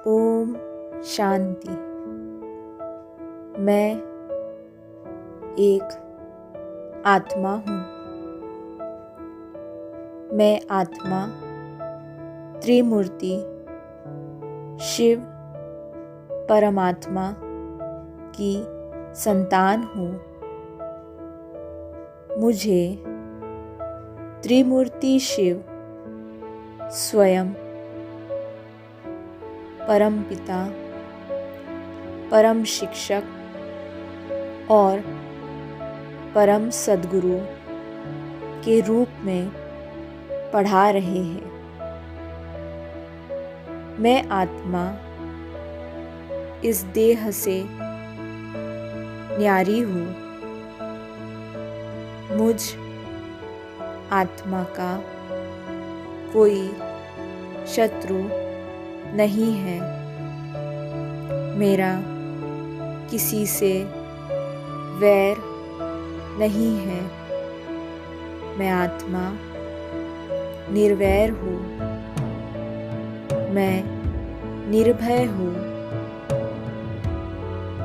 ओम शांति। मैं एक आत्मा हूँ। मैं आत्मा त्रिमूर्ति शिव परमात्मा की संतान हूँ। मुझे त्रिमूर्ति शिव स्वयं परम पिता, परम शिक्षक और परम सद्गुरु के रूप में पढ़ा रहे हैं। मैं आत्मा इस देह से न्यारी हूँ। मुझ आत्मा का कोई शत्रु नहीं है। मेरा किसी से वैर नहीं है। मैं आत्मा निर्वैर हूँ। मैं निर्भय हूँ।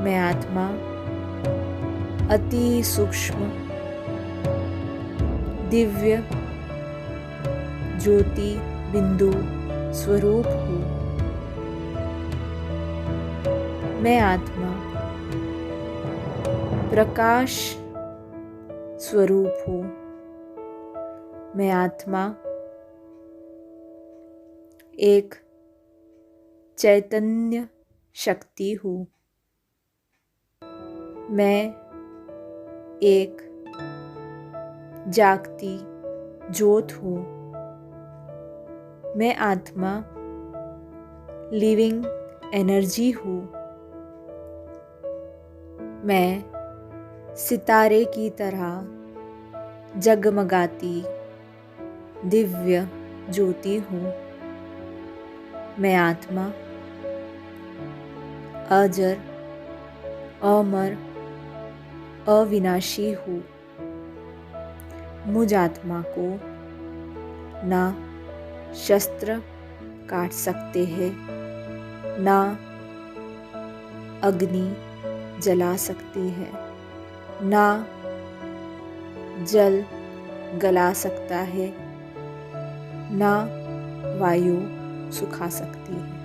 मैं आत्मा अति सूक्ष्म दिव्य ज्योति बिंदु स्वरूप हूँ। मैं आत्मा प्रकाश स्वरूप हूँ। मैं आत्मा एक चैतन्य शक्ति हूँ। मैं एक जागती ज्योत हूँ। मैं आत्मा लिविंग एनर्जी हूँ। मैं सितारे की तरह जगमगाती दिव्य ज्योति हूँ। मैं आत्मा अजर अमर अविनाशी हूँ। मुझ आत्मा को ना शस्त्र काट सकते हैं, ना अग्नि जला सकती है, ना जल गला सकता है, ना वायु सुखा सकती है।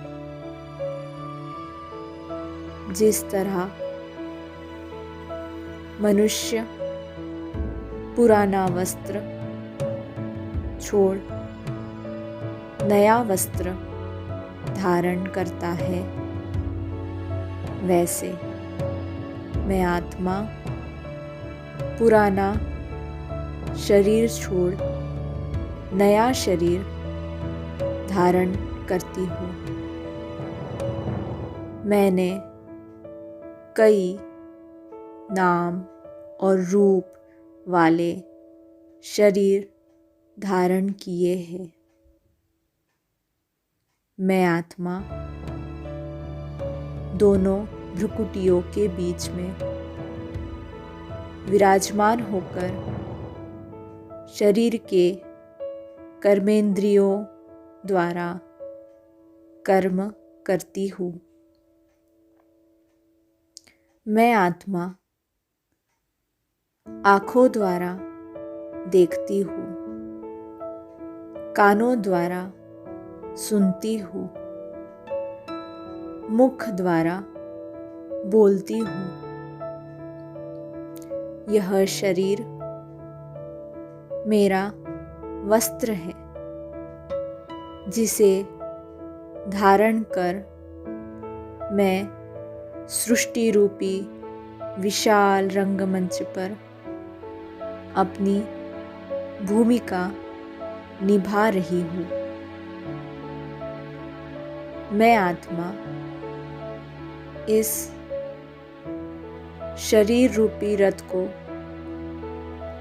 जिस तरह मनुष्य पुराना वस्त्र छोड़ नया वस्त्र धारण करता है, वैसे मैं आत्मा पुराना शरीर छोड़ नया शरीर धारण करती हूँ। मैंने कई नाम और रूप वाले शरीर धारण किए हैं। मैं आत्मा दोनों भ्रुकुटियों के बीच में विराजमान होकर शरीर के कर्मेंद्रियों द्वारा कर्म करती हूँ। मैं आत्मा आँखों द्वारा देखती हूँ, कानों द्वारा सुनती हूँ, मुख द्वारा बोलती हूँ। यह शरीर मेरा वस्त्र है, जिसे धारण कर मैं सृष्टि रूपी विशाल रंगमंच पर अपनी भूमिका निभा रही हूँ। मैं आत्मा इस शरीर रूपी रथ को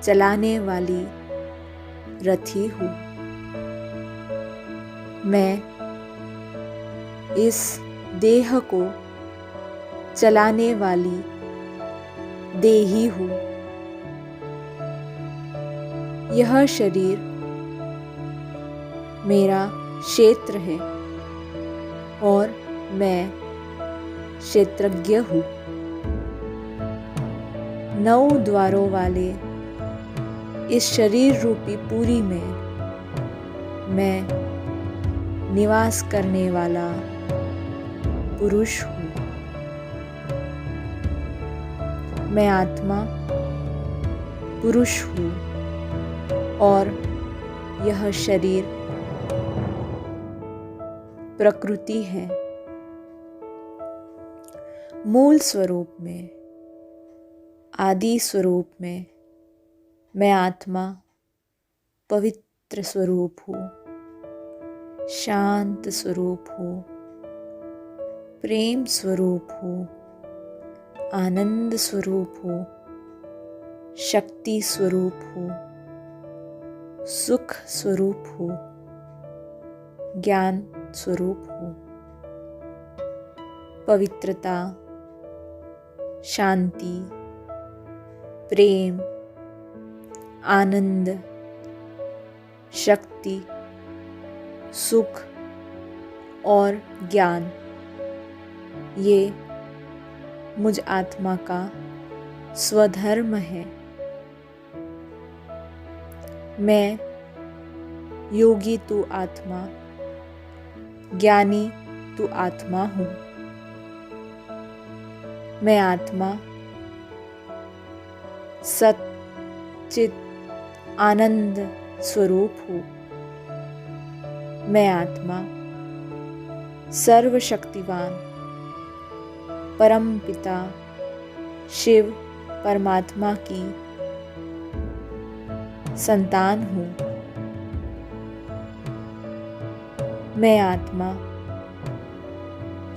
चलाने वाली रथी हूँ। मैं इस देह को चलाने वाली देही हूँ। यह शरीर मेरा क्षेत्र है और मैं क्षेत्रज्ञ हूँ। 9 द्वारों वाले इस शरीर रूपी पुरी में मैं निवास करने वाला पुरुष हूँ। मैं आत्मा पुरुष हूँ और यह शरीर प्रकृति है। मूल स्वरूप में, आदि स्वरूप में मैं आत्मा पवित्र स्वरूप हूँ, शांत स्वरूप हूँ, प्रेम स्वरूप हूँ, आनंद स्वरूप हूँ, शक्ति स्वरूप हूँ, सुख स्वरूप हूँ, ज्ञान स्वरूप हूँ। पवित्रता, शांति, प्रेम, आनंद, शक्ति, सुख और ज्ञान, ये मुझ आत्मा का स्वधर्म है। मैं योगी तू आत्मा, ज्ञानी तू आत्मा हूँ। मैं आत्मा सत चित आनंद स्वरूप हूँ। मैं आत्मा सर्वशक्तिवान परम पिता शिव परमात्मा की संतान हूँ। मैं आत्मा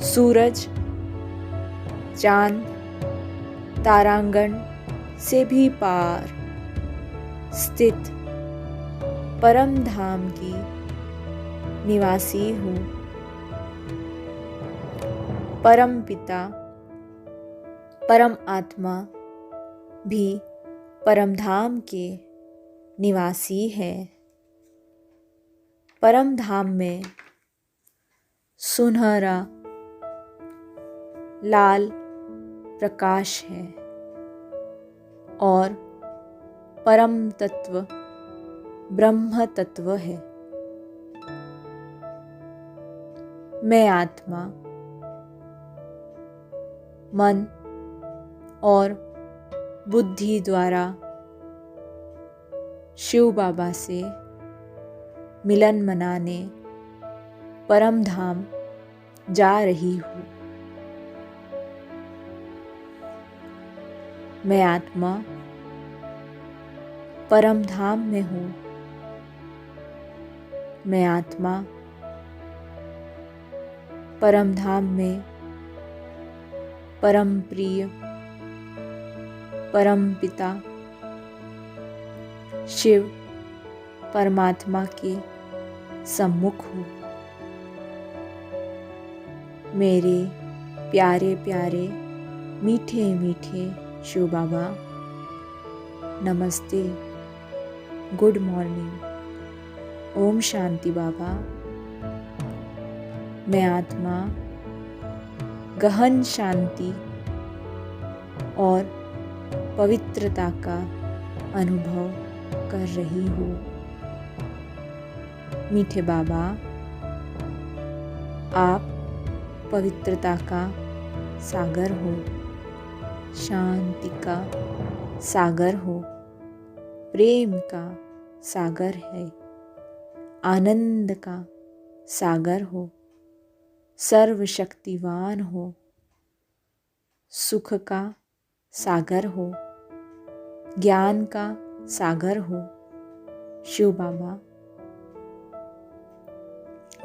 सूरज, चांद, तारांगण से भी पार स्थित परम धाम की निवासी हूँ। परम पिता परम आत्मा भी परम धाम के निवासी है। परम धाम में सुनहरा लाल प्रकाश है और परम तत्व ब्रह्म तत्व है। मैं आत्मा मन और बुद्धि द्वारा शिव बाबा से मिलन मनाने परम धाम जा रही हूँ। मैं आत्मा परम धाम में हूँ। मैं आत्मा परम धाम में परम प्रिय परम पिता शिव परमात्मा के सम्मुख हूँ। मेरे प्यारे प्यारे मीठे मीठे शिव बाबा, नमस्ते, गुड मॉर्निंग, ओम शांति बाबा। मैं आत्मा गहन शांति और पवित्रता का अनुभव कर रही हूँ। मीठे बाबा, आप पवित्रता का सागर हो, शांति का सागर हो, प्रेम का सागर है, आनंद का सागर हो, सर्वशक्तिवान हो, सुख का सागर हो, ज्ञान का सागर हो। शिव बाबा,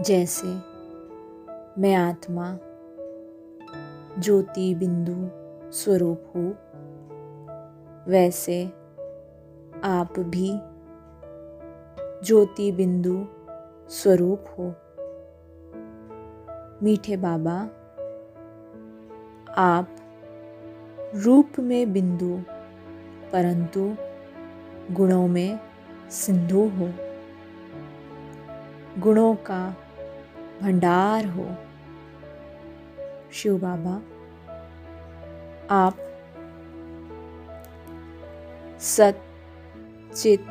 जैसे मैं आत्मा ज्योति बिंदु स्वरूप हूँ, वैसे आप भी ज्योति बिंदु स्वरूप हो। मीठे बाबा, आप रूप में बिंदु परंतु गुणों में सिंधु हो, गुणों का भंडार हो, शिव बाबा, आप सत चित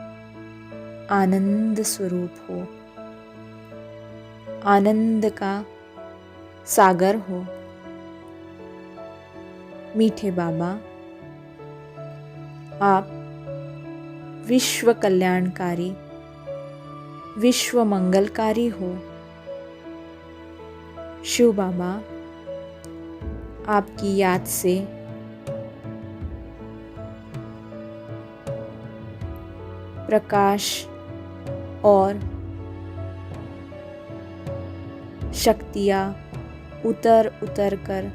आनंद स्वरूप हो, आनंद का सागर हो। मीठे बाबा, आप विश्व कल्याणकारी, विश्व मंगलकारी हो। शिव बाबा, आपकी याद से प्रकाश और शक्तियाँ उतर उतर कर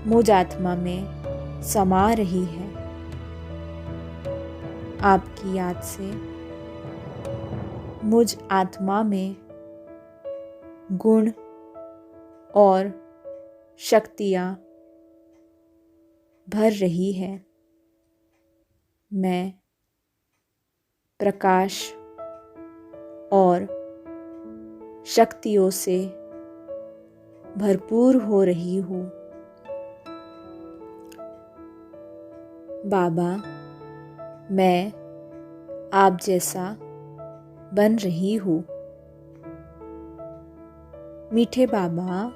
मुझ आत्मा में समा रही है। आपकी याद से मुझ आत्मा में गुण और शक्तियाँ भर रही है। मैं प्रकाश और शक्तियों से भरपूर हो रही हूँ। बाबा, मैं आप जैसा बन रही हूँ। मीठे बाबा,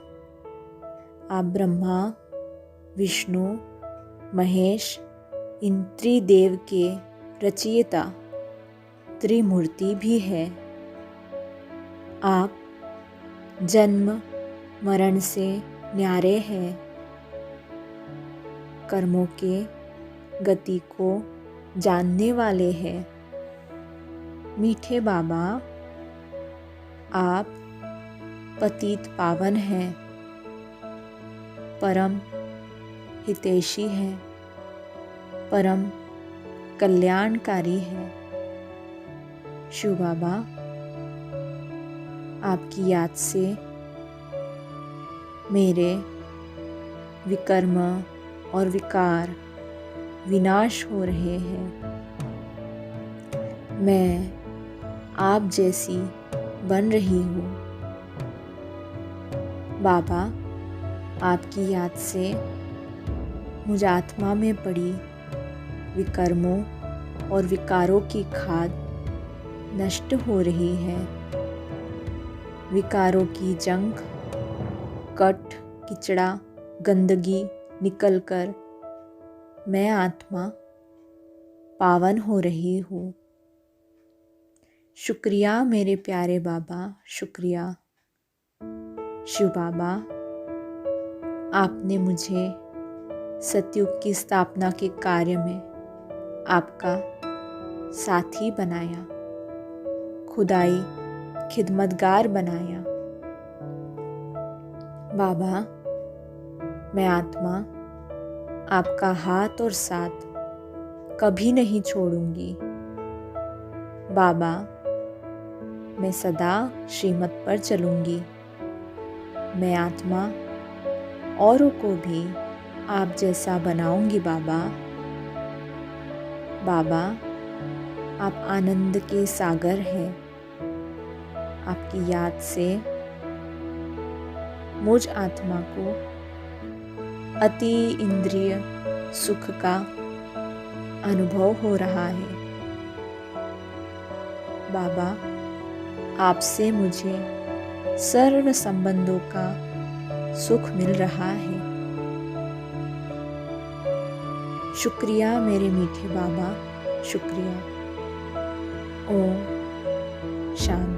आप ब्रह्मा, विष्णु, महेश, इन त्रिदेव के रचयिता, त्रिमूर्ति भी है। आप जन्म मरण से न्यारे हैं। कर्मों के गति को जानने वाले हैं। मीठे बाबा, आप पतित पावन हैं, परम हितैषी हैं, परम कल्याणकारी हैं। शिव बाबा, आपकी याद से मेरे विकर्म और विकार विनाश हो रहे हैं। मैं आप जैसी बन रही हूँ। बाबा, आपकी याद से मुझ आत्मा में पड़ी विकर्मों और विकारों की खाद नष्ट हो रही है। विकारों की जंग, कट, किचड़ा, गंदगी निकलकर मैं आत्मा पावन हो रही हूँ। शुक्रिया मेरे प्यारे बाबा, शुक्रिया। शिव बाबा, आपने मुझे सतयुग की स्थापना के कार्य में आपका साथी बनाया, खुदाई खिदमतगार बनाया। बाबा, मैं आत्मा आपका हाथ और साथ कभी नहीं छोड़ूंगी। बाबा, मैं सदा श्रीमत पर चलूंगी। मैं आत्मा औरों को भी आप जैसा बनाऊंगी। बाबा, बाबा, आप आनंद के सागर हैं। आपकी याद से मुझ आत्मा को अति इंद्रिय सुख का अनुभव हो रहा है। बाबा, आपसे मुझे सर्व संबंधों का सुख मिल रहा है। शुक्रिया मेरे मीठे बाबा, शुक्रिया। ओम शांति।